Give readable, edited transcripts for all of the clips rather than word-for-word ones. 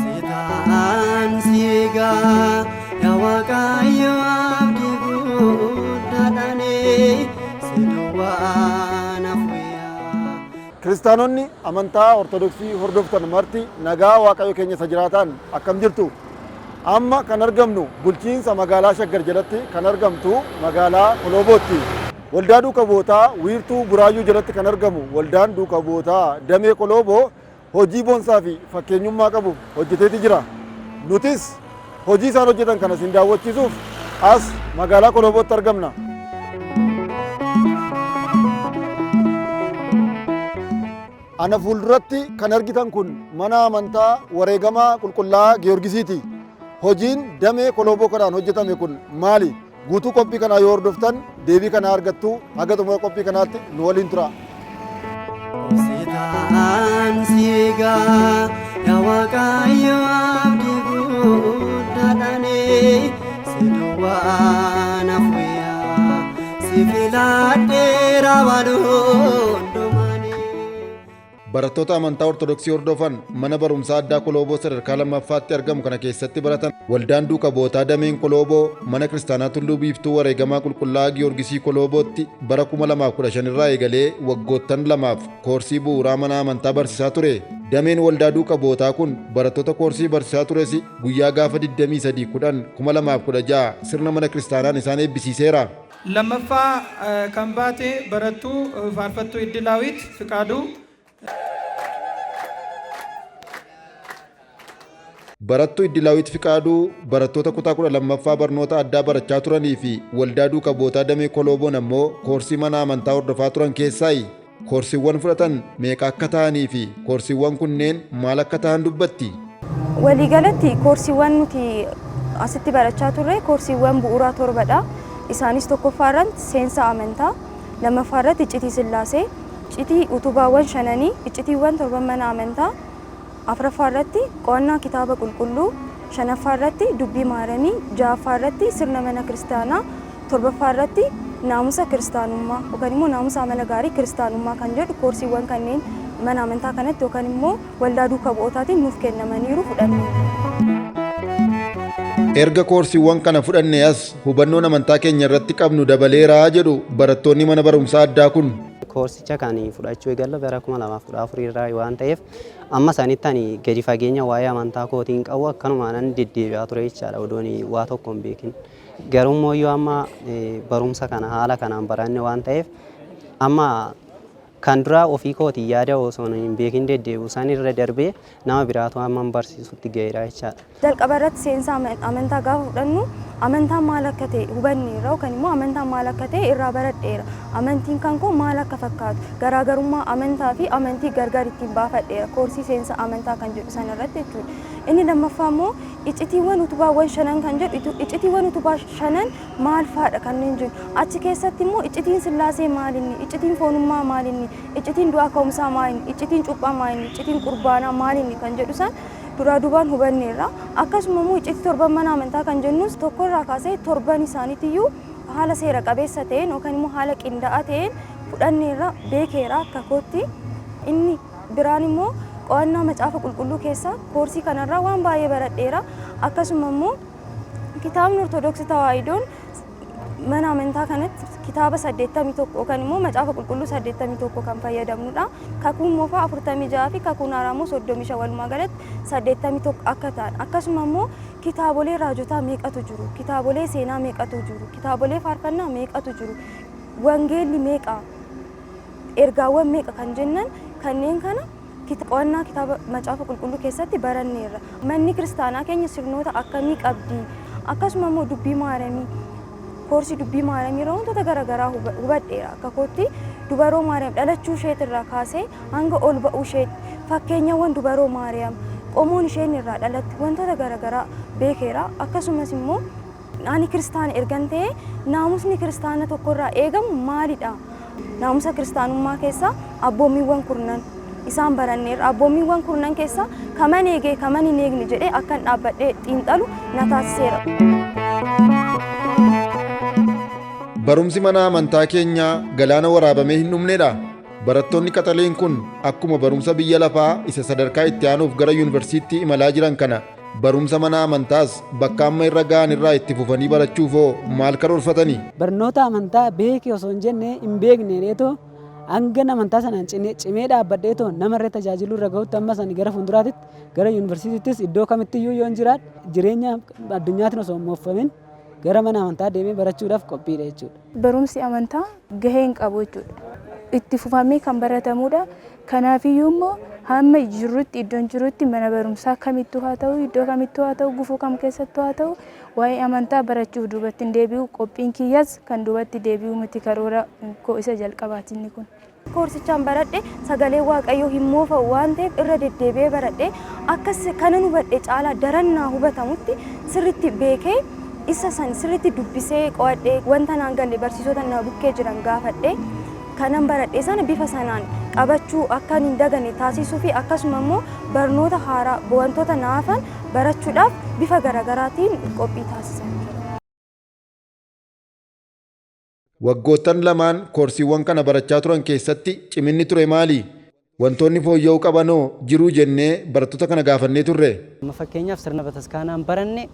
Seetaan siigaa yaa Waaqayyo abdii guddaadhaanii si duwwaa na fayyaa. Kiristaanonni amantaa Ortodoksii hordoftan marti nagaa Waaqayyo keenya isa jiraataan akkam jirtu? Amma kan argamnu bulchiinsa magaalaa Shaggar jalatti kan argamtu magaalaa Kolobootti. Waldaa duukaa bu'ootaa wiirtuu Buraayyuu jalatti kan argamu waldaan duukaa bu'ootaa damee Koloboo hojii boonsaa fi fakkeenyummaa qabu hojjeteeti jira. Nutis hojii isaan hojjetan kana isin daawwachiisuuf as magaalaa Kolobootti argamna. Ana fuulduratti kan argitan kun mana amantaa wareegamaa qulqullaa'aa Giyoorgisiiti. Hojiin damee Koloboo kanaan hojjetame kun maali? Guutuu qophii kanaa yoo hordoftan deebii kana argattu. Haga xumura qophii kanaatti nu waliin tura. Seetaan siigaa yaa Waaqayyo abdii guddaadhaanii si duwwaa na fayyaa. Si filadhee raawwaduu. Barattoota amantaa Ortodoksii hordofan mana barumsaa addaa Koloboo sadarkaa lammaffaatti argamu kana keessatti baratan waldaan duukaa bu'ootaa dameen Koloboo mana kiristaanaa Tulluu Biiftuu wareegamaa qulqullaa'aa Giyoorgisii Kolobootti bara 2015 irraa eegalee waggoottan lamaaf koorsii bu'uuraa mana amantaa barsiisaa ture. Dameen waldaa duukaa bu'ootaa kun barattoota koorsii barsiisaa tures guyyaa gaafa 23/2016 sirna mana kiristaanaan isaan eebbisiiseera. Lammaffaa kan baate barattuu faarfattuu Iddilaawit Fiqaaduu. Barattuu Iddilaawit Fiqaaduu barattoota kutaa 12ffaa barnoota addaa barachaa turanii fi waldaa duukaa bu'ootaa damee Koloboon ammoo koorsii mana amantaa hordofaa turan keessaayi. Koorsiiwwan fudhatan meeqa akka ta'anii fi koorsiiwwan kunneen maal akka ta'an dubbatti. Waliigalatti koorsiiwwan nuti asitti barachaa turre koorsiiwwan bu'uuraa torbadha. Isaanis tokkoffaarratti seensa amantaa, lammaffaarratti iccitii Sillaasee, iccitii utubaawwan 5, iccitiiwwan 7 mana amantaa, afuraffaarratti qo'annaa kitaaba qulqulluu, shanaffaarratti dubbii maaramii, ja'affaarratti sirna mana kiristaanaa, torbaffaarratti naamusa kiristaanummaa yookaan immoo naamusa amala gaarii kiristaanummaa kan jedhu koorsiiwwan kanneen mana amantaa kanatti yookaan immoo waldaa duukaa bu'ootaatiin nuuf kennamaniiru fudhanne. Erga koorsiiwwan kana fudhanne as hubannoon amantaa keenya irratti qabnu dabaleera jedhu barattoonni mana barumsaa addaa kun. Koorsicha kan fudhachuu eegalla bara 2014 irraa waan ta'eef amma sanitti ani gadi fageenya waa'ee amantaa kootiin qabu akkanuma nan deddeebi'aa ture jechaadha odoon waa tokko hin beekin. Garuu immoo yoo amma barumsa kana haala kanaan baranne waan ta'eef amma kan dura ofii kootii yaada osoo hin beekin deddeebi'u san irra darbee nama biraatu amma barsiisutti ga'eera jechaadha. Jalqaba irratti seensa amantaa gaafa fudhannu amantaan maal akka ta'e hubanneerra yookaan immoo amantaan maal akka ta'e irraa baradheera. Amantiin kan koo maal akka fakkaatu garaagarummaa amantaa fi amantii gargar ittiin baafadheera koorsii seensa amantaa kan jedhu sana irratti jechuudha. Inni lammaffaa immoo iccitiiwwan utubaawwan 5 kan jedhu iccitiiwwan utubaa 5 maal fa'aadha kanneen jiru. Achi keessatti immoo iccitiin Sillaasee maalinni, iccitiin foonummaa maalinni, iccitiin du'aa ka'umsaa maalinni, iccitiin cuuphaa maalinni, iccitiin qurbaanaa maalinni kan jedhu san duraa duubaan hubanneerra. Akkasuma immoo iccitii 7 mana amantaa kan jennus tokkorraa kaasee 7 isaaniitiyyuu haala seera qabeessa ta'een yookaan immoo haala qindaa'aa ta'een fudhanneerra beekeera akka kootti. Inni biraan immoo qo'annaa macaafa qulqulluu keessaa koorsii kanarraa waan baay'ee baradheera. Akkasuma immoo kitaabni Ortodoksii Tawaahidoon mana amantaa kanatti kitaaba 81 yookaan immoo macaafa qulqulluu 81 kan fayyadamnudha. Kakuun moofaa 46 fi kakuun haaraa 35 walumaa galatti 81 akka ta'an. Akkasuma immoo kitaabolee raajotaa meeqatu jiru, kitaabolee seenaa meeqatu jiru, kitaabolee faarfannaa meeqatu jiru, wangeelli meeqa, ergaawwan meeqa kan jennan kanneen kana qo'annaa kitaaba macaafa qulqulluu keessatti baranneerra. Manni kiristaanaa keenya sirnoota akkamii qabdi? Akkasuma immoo dubbii maaramii koorsii dubbii maaramii irraa wantoota garaagaraa hubadheera. Akka kootti dubaroo Maariyaam dhalachuu isheetirraa kaasee hanga ol ba'uu isheetti fakkeenyawwan dubaroo Maariyaam qomoon isheen irraa dhalatti wantoota garaagaraa beekeera. Akkasumas immoo ani kiristaana ergan ta'e naamusni kiristaana tokkorraa eegamu maalidha? Naamusa kiristaanummaa keessaa abboommiiwwan 10 isaan baranneerra. Abboommiiwwan 10 keessaa kaman eegee kaman hin eegne jedhee akkan dhaabbadhee xiinxalu na taasiseera. Barumsi mana amantaa keenyaa galaana waraabamee hin dhumnedha. Barattoonni qaxaleen kun akkuma barumsa biyya lafaa isa sadarkaa itti aanuuf gara yuunivarsiitii imalaa jiran kana barumsa mana amantaas bakka amma irra ga'an irraa itti fufanii barachuufoo maal karoorfatanii? Barnoota amantaa beekee osoo hin jenne hin beekneetoo hanga amantaa sanaan cimee dhaabbadheetoo namarree tajaajiluu irra gahutti amma sani gara fuulduraatitti gara yuunivarsiitiittis iddoo kamittiyyuu yoo hin jiraadhe jireenya addunyaatiin osoo hin mooffamin gara mana amantaa deemee barachuudhaaf qophiidha jechuudha. Barumsi amantaa gahee hin qabu jechuudha. Itti fufamee kan baratamudha. Kanaafiyyuu immoo hamma jirrutti iddoon jirrutti mana barumsaa kamittuu haa ta'u iddoo kamittuu haa ta'u gufuu kam keessattuu haa ta'u waa'ee amantaa barachuuf duubatti hin deebi'u qophiin kiyyaas kan duubatti deebi'u miti karoora koo isa jalqabaati inni kun. Koorsichaan baradhe sagalee waaqayyoo hin moofa'u waan ta'eef irra deddeebi'ee baradhe akkas kanan hubadhe caalaa darannaa hubatamutti sirriitti beekee isa san sirriitti dubbisee qo'adhee wanta naan galle barsiisota na bukkee jiran gaafadhe kanan baradhe sana bifa sanaan qabachuu akka hin daganne taasisuu fi akkasuma immoo barnoota haaraa wantoota naafan barachuudhaaf bifa garaagaraatiin qophii taasisan. Waggoottan lamaan koorsiiwwan kana barachaa turan keessatti ciminni ture maali? Wantoonni fooyya'uu qabanoo jiruu jennee barattoota kana gaafannee turre. Fakkeenyaaf sirna bataskaanaan baranne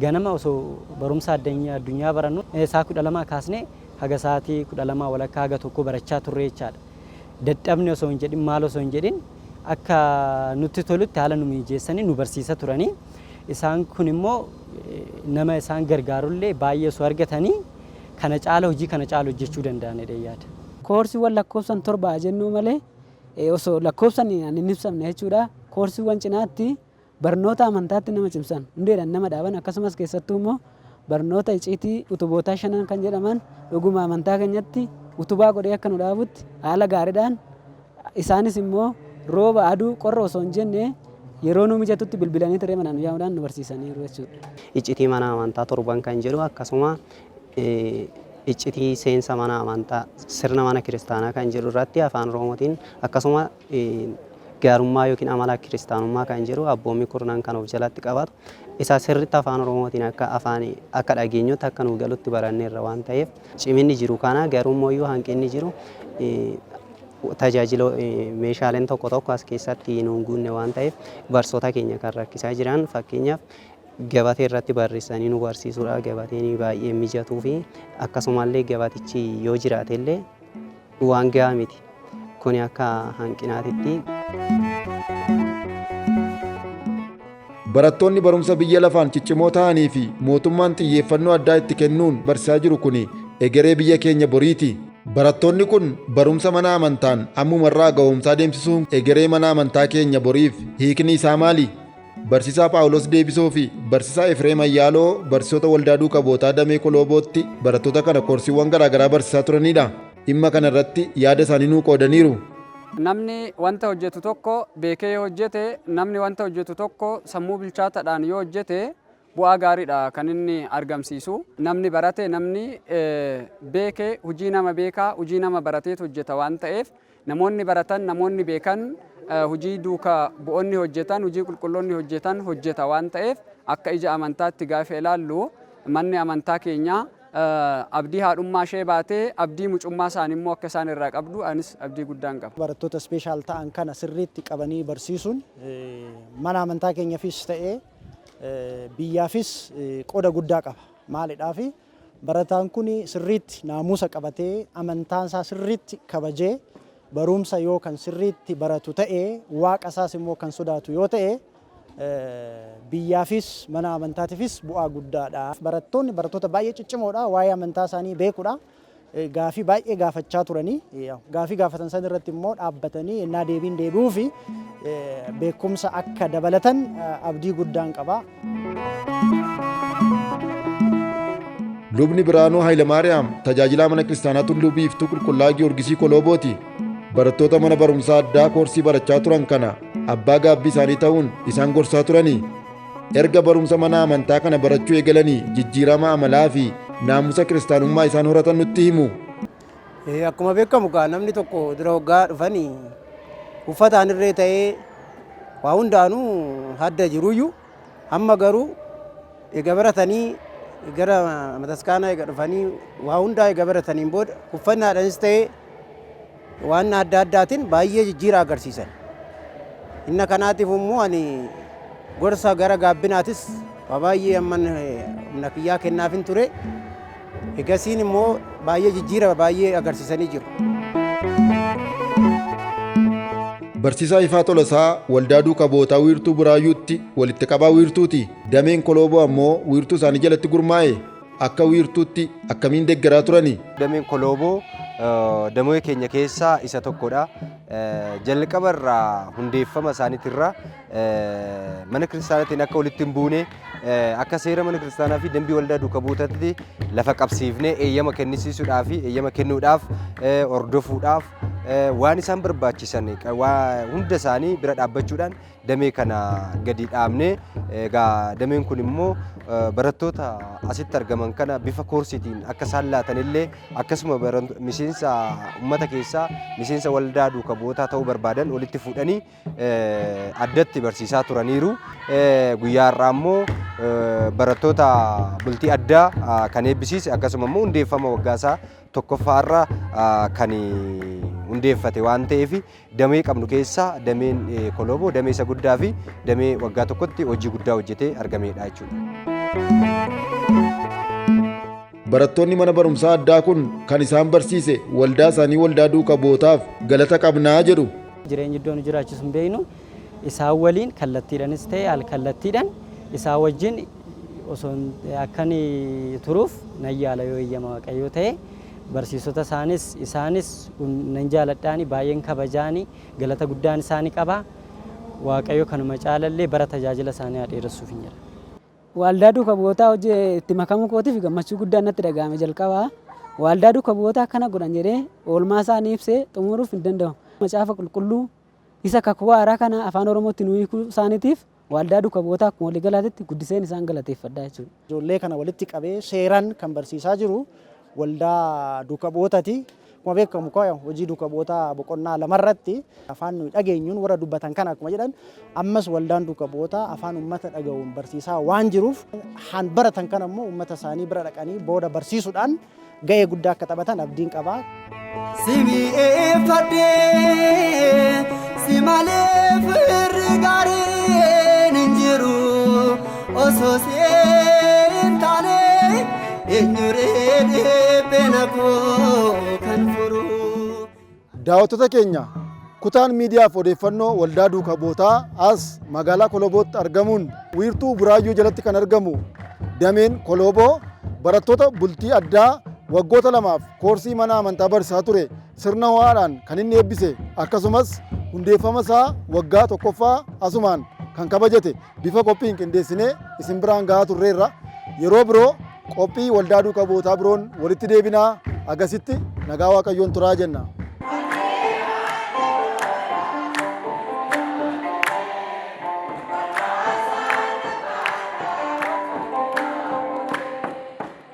ganama osoo barumsa addunyaa barannu isaa 12 kaasnee haga sa'aatii 12 walakkaa haga tokko barachaa turre jechaadha. Dadhabni osoo hin jedhin maal osoo hin jedhin akka nutti tolutti haala nu mijeessanii nu barsiisa turanii isaan kun immoo nama isaan gargaarullee baay'ee osoo argatanii kana caala hojii kana caala hojjechuu danda'anidha yaada. Koorsiiwwan lakkoofsan 7 jennuu malee osoo lakkoofsan hin ibsamne jechuudha. Koorsiiwwan cinaatti barnoota amantaatti nama cimsan hundeedhaan nama dhaaban akkasumas keessattuu immoo barnoota icciitii utuboota 5 kan jedhaman dhuguma amantaa keenyatti utubaa godhee akka nu dhaabutti haala gaariidhaan isaanis immoo rooba aduu qorra osoo hin jenne yeroo nu mijatutti bilbilanii ture manaan yaa'uudhaan nu barsiisaniiru jechuudha. Icciitii mana amantaa 7 kan jedhu akkasuma icciitii seensa mana amantaa sirna mana kiristaanaa kan jedhu irratti afaan Oromootiin akkasuma gaarummaa yookiin amala kiristaanummaa kan jedhu abboommii kurnan kan of jalatti qabatu isa sirriitti afaan Oromootiin akka dhageenyutti akka nu galutti baranneerra waan ta'eef ciminni jiru kana gaarummoo hanqinni jiru tajaajila meeshaaleen tokko tokko as keessatti nu guunne waan ta'eef barsoota keenya kan rakkisaa jiran fakkeenyaaf gabatee irratti barreessanii nu barsiisuudha. Gabateen baay'ee mijatuu fi akkasumallee gabatichi yoo jiraate illee waan gahaa miti. Kun akka hanqinaatitti. Barattoonni barumsa biyya lafaan ciccimoo ta'anii fi mootummaan xiyyeeffannoo addaa itti kennuun barsiisaa jiru kun egeree biyya keenya boriiti. Barattoonni kun barumsa mana amantaan ammumarraa ga'umsaa deemsisuun egeree mana amantaa keenya boriif hiikni isaa maali? Barsiisaa Paawulos Deebisoo fi barsiisaa Efreem Ayyaaloo barsiisota waldaa duukaa bootaa damee Kolobootti barattoota kana koorsiiwwan garaagaraa barsiisaa turanidha. Dhimma kana irratti yaada isaanii nuu qoodaniiru. Namni wanta hojjetu tokko beekee yoo hojjete, namni wanta hojjetu tokko sammuu bilchaataadhaan yoo hojjete bu'aa gaariidha kan inni argamsiisu. Namni barate, namni beekee hojii nama beekaa, hojii nama barateetu hojjeta waan ta'eef namoonni baratan, namoonni beekan hojii duukaa bu'oonni hojjetan, hojii qulqulloonni hojjetan hojjeta waan ta'eef akka ija amantaatti gaafa ilaallu manni amantaa keenyaa abdii haadhummaa ishee baatee abdii mucummaa isaanii immoo akka isaan irraa qabdu anis abdii guddaan qaba. Barattoota ispeeshaal ta'an kana sirriitti qabanii barsiisuun mana amantaa keenyaafis ta'ee biyyaafis qooda guddaa qaba. Maalidhaaf barataan kun sirriitti naamusa qabatee amantaansaa sirriitti kabajee barumsa yoo kan sirriitti baratu ta'ee waaqa isaas immoo kan sodaatu yoo ta'e biyyaafis mana amantaatiifis bu'aa guddaadha. Barattoonni barattoota baay'ee ciccimoodha. Waa'ee amantaa isaanii beekuudha. Gaafii baay'ee gaafachaa turanii gaafii gaafatan san irratti immoo dhaabbatanii ennaa deebiin deebi'uu fi beekumsa akka dabalatan abdii guddaan qaba. Lubni Biraanuu Hayilamaariyaam tajaajilaa mana kiristaanaa Tulluu Biiftuu Qulqullaa Giyoorgisii Koloobooti. Barattoota mana barumsaa addaa koorsii barachaa turan kana abbaa gaabbii isaanii ta'uun isaan gorsaa turanii. Erga barumsa mana amantaa kana barachuu eegalanii jijjiirama amalaa fi naamusa kiristaanummaa isaan horatan nutti himu. Akkuma beekamu namni tokko dura waggaa dhufanii uffataan irree ta'ee waa hundaanuu hadda jiruyyuu amma garuu eega baratanii gara mataskaanaa eega dhufanii waa hundaa eega barataniin booda uffannaadhaanis ta'ee waan adda addaatiin baay'ee jijjiira agarsiisan. Inna kanaatiif immoo ani gorsa gara gaabbinaatis baay'ee amman nakiyyaa kennaafin ture. Egasiin immoo baay'ee jijjiira baay'ee agarsiisanii jiru. Barsiisaa Ifaa Tolasaa waldaa duukaa bootaa wiirtuu Buraayyuutti walitti qabaa wiirtuuti. Dameen Kolooboo ammoo wiirtuu isaanii jalatti gurmaa'e akka wiirtuutti akkamiin deeggaraa turani. Dameen Kolooboo damee keenya keessaa isa tokkodha. Jalqaba irraa hundeeffama isaaniitirra mana kiristaanaatiin akka walitti hin buune akka seera mana kiristaanaa fi dambii waldaa duukaa buutaatti lafa qabsiifnee eeyyama kennisiisuudhaaf fi eeyyama kennuudhaaf hordofuudhaaf waan isaan barbaachisan hunda isaanii bira dhaabbachuudhaan damee kana gadi dhaabne. Egaa dameen kun immoo barattoota asitti argaman kana bifa koorsiitiin akka isaan laatanillee akkasuma miseensa uummata keessaa miseensa waldaa duukaa bootaa ta'uu barbaadan walitti fuudhanii addatti barsiisaa turaniiru. Guyyaa irraa immoo barattoota bultii addaa kan eebbisiise akkasuma immoo hundeeffama waggaasaa tokkoffaarra kan hundeeffate waan ta'eef damee qabnu keessaa dameen Kolooboo damee isa guddaa fi damee waggaa tokkotti hojii guddaa hojjetee argamedha jechuudha. Barattoonni mana barumsaa addaa kun kan isaan barsiise waldaa isaanii waldaa duukaa bootaaf galata qabnaa jedhu. Jireenya iddoo nu jiraachisu hin beeknu isaan waliin kallattiidhaanis ta'e al-kallattiidhaan isaan wajjin osoo akkan turuuf nan yaala yoo eeyyama Waaqayyoo ta'e. Barsiisota isaanis nan jaaladhaani baay'een kabajaani galata guddaan isaanii qaba. Waaqayyo kanuma caalallee bara tajaajila isaanii haa dheeressuuf hin jira. Waldaa duukaa bootaa hojii itti makamuu kootiif gammachuu guddaan natti dhaga'ame jalqaba. Waldaa duukaa bootaa akkana godhan jedhee oolmaa isaanii ibsee xumuruuf hin danda'amu. Macaafa qulqulluu isa kakuu haaraa kana afaan Oromootti nu hiikuu isaaniitiif waldaa duukaa bootaa akkuma waliigalaatti guddiseen isaan galateeffadha jechuudha. Ijoollee kana walitti qabee seeraan kan barsiisaa jiru waldaa duukaa bootaati. Akkuma beekamu hojii duukaa bootaa boqonnaa lamarratti afaan nuyi dhageenyuun warra dubbatan kana akkuma jedhan ammas waldaan duukaa bootaa afaan uummata dhaga'uun barsiisaa waan jiruuf han baratan kana immoo uummata isaanii bira dhaqanii booda barsiisuudhaan ga'ee guddaa akka taphatan abdiin qaba. Simi'eeffadhee si malee firri gaariin hin jiru osoo siin taane eenyuree dhiibbina koo kan furu. Daawwattoota keenya kutaan miidiyaaf odeeffannoo waldaa duukaa bootaa as magaalaa Kolobootti argamuun wiirtuu Buraayyuu jalatti kan argamu dameen Kolooboo barattoota bultii addaa waggoota lamaaf koorsii mana amantaa barsiisaa ture sirna ho'aadhaan kan inni eebbise akkasumas hundeeffama isaa waggaa tokkoffaa asumaan kan kabajate bifa qophiin qindeessinee isin biraan gahaa turreerra. Yeroo biroo qophii waldaa duukaa bootaa biroon walitti deebinaa agasitti nagaa Waaqayyoon turaa jenna.